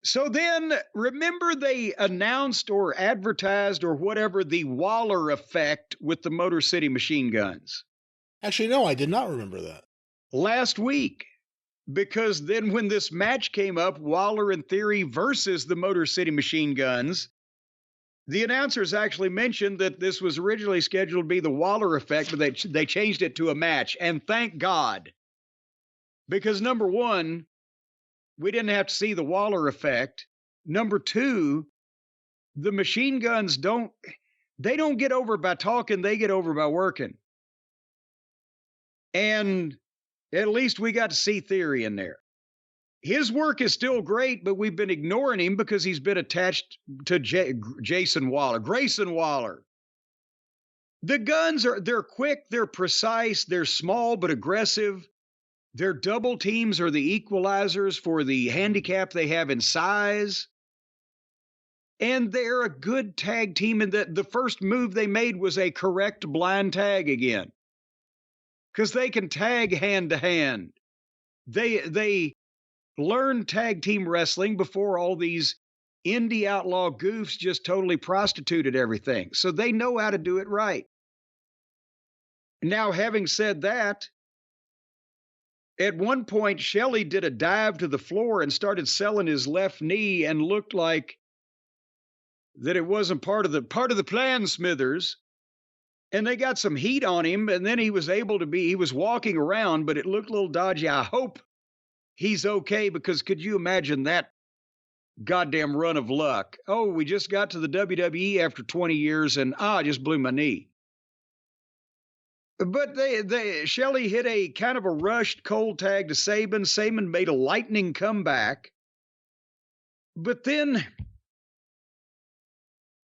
So then, remember they announced or advertised or whatever the Waller effect with the Motor City Machine Guns Actually, no, I did not remember that. last week. Because then when this match came up, Waller and Theory versus the Motor City Machine Guns, the announcers actually mentioned that this was originally scheduled to be the Waller effect, but they changed it to a match. And thank God. Because number one, we didn't have to see the Waller effect. Number two, the machine guns don't get over by talking, they get over by working. And at least we got to see Theory in there. His work is still great, but we've been ignoring him because he's been attached to Grayson Waller. The guns they're quick, they're precise, they're small but aggressive. Their double teams are the equalizers for the handicap they have in size. And they're a good tag team. And the first move they made was a correct blind tag again. Because they can tag hand to hand. They learned tag team wrestling before all these indie outlaw goofs just totally prostituted everything. So they know how to do it right. Now, having said that, at one point, Shelley did a dive to the floor and started selling his left knee and looked like that it wasn't part of the plan, Smithers. And they got some heat on him, and then he was walking around, but it looked a little dodgy. I hope he's okay, because could you imagine that goddamn run of luck? Oh, we just got to the WWE after 20 years, and I just blew my knee. But Shelley hit a kind of a rushed cold tag to Sabin. Sabin made a lightning comeback. But then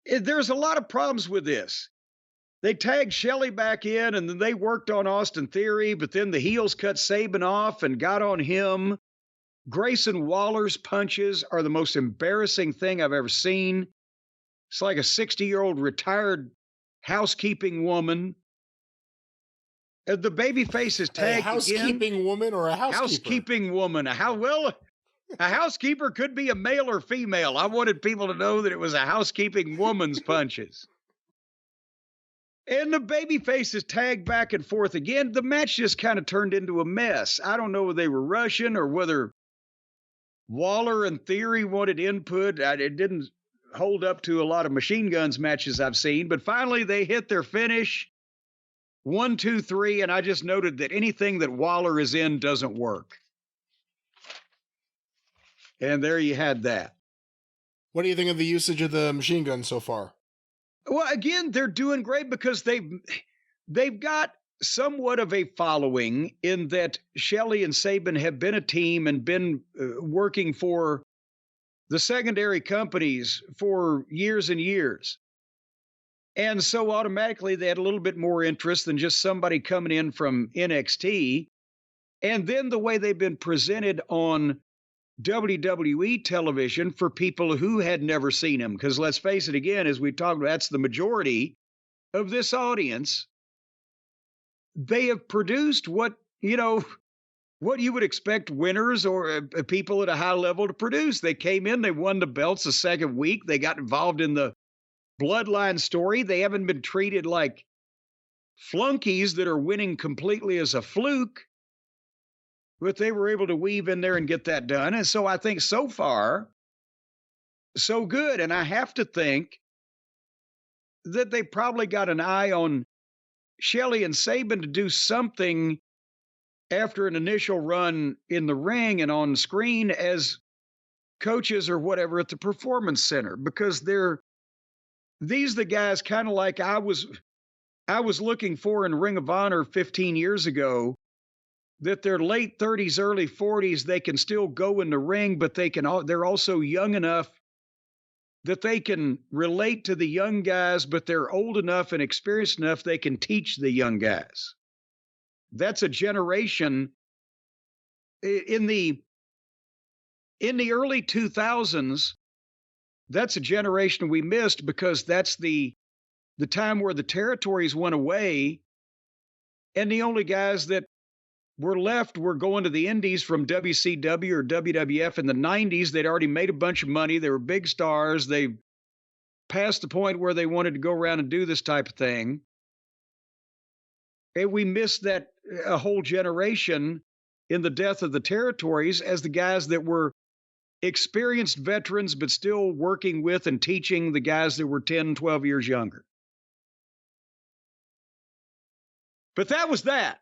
there's a lot of problems with this. They tagged Shelley back in, and then they worked on Austin Theory, but then the heels cut Sabin off and got on him. Grayson Waller's punches are the most embarrassing thing I've ever seen. It's like a 60-year-old retired housekeeping woman. The babyface is tagged a housekeeping again. Woman or a housekeeper? Housekeeping woman. A housekeeper could be a male or female. I wanted people to know that it was a housekeeping woman's punches. And the babyface is tagged back and forth again. The match just kind of turned into a mess. I don't know whether they were rushing or whether Waller and Theory wanted input. It didn't hold up to a lot of machine guns matches I've seen. But finally, they hit their finish. 1, 2, 3, and I just noted that anything that Waller is in doesn't work. And there you had that. What do you think of the usage of the machine gun so far? Well, again, they're doing great because they've got somewhat of a following in that Shelley and Sabin have been a team and been working for the secondary companies for years and years. And so automatically they had a little bit more interest than just somebody coming in from NXT. And then the way they've been presented on WWE television for people who had never seen them. Because let's face it again, as we talked about, that's the majority of this audience. They have produced what you would expect winners or people at a high level to produce. They came in, they won the belts the second week. They got involved in the bloodline story. They haven't been treated like flunkies that are winning completely as a fluke, but they were able to weave in there and get that done. And so I think so far, so good. And I have to think that they probably got an eye on Shelley and Sabin to do something after an initial run in the ring and on screen as coaches or whatever at the Performance Center, because these are the guys kind of like I was looking for in Ring of Honor 15 years ago, that they're late 30s, early 40s, they can still go in the ring, but they're also young enough that they can relate to the young guys, but they're old enough and experienced enough they can teach the young guys. That's a generation in the early 2000s. That's a generation we missed because that's the time where the territories went away, and the only guys that were going to the indies from WCW or WWF in the 90s. They'd already made a bunch of money. They were big stars. They passed the point where they wanted to go around and do this type of thing. And we missed that a whole generation in the death of the territories as the guys that were experienced veterans, but still working with and teaching the guys that were 10, 12 years younger. But that was that.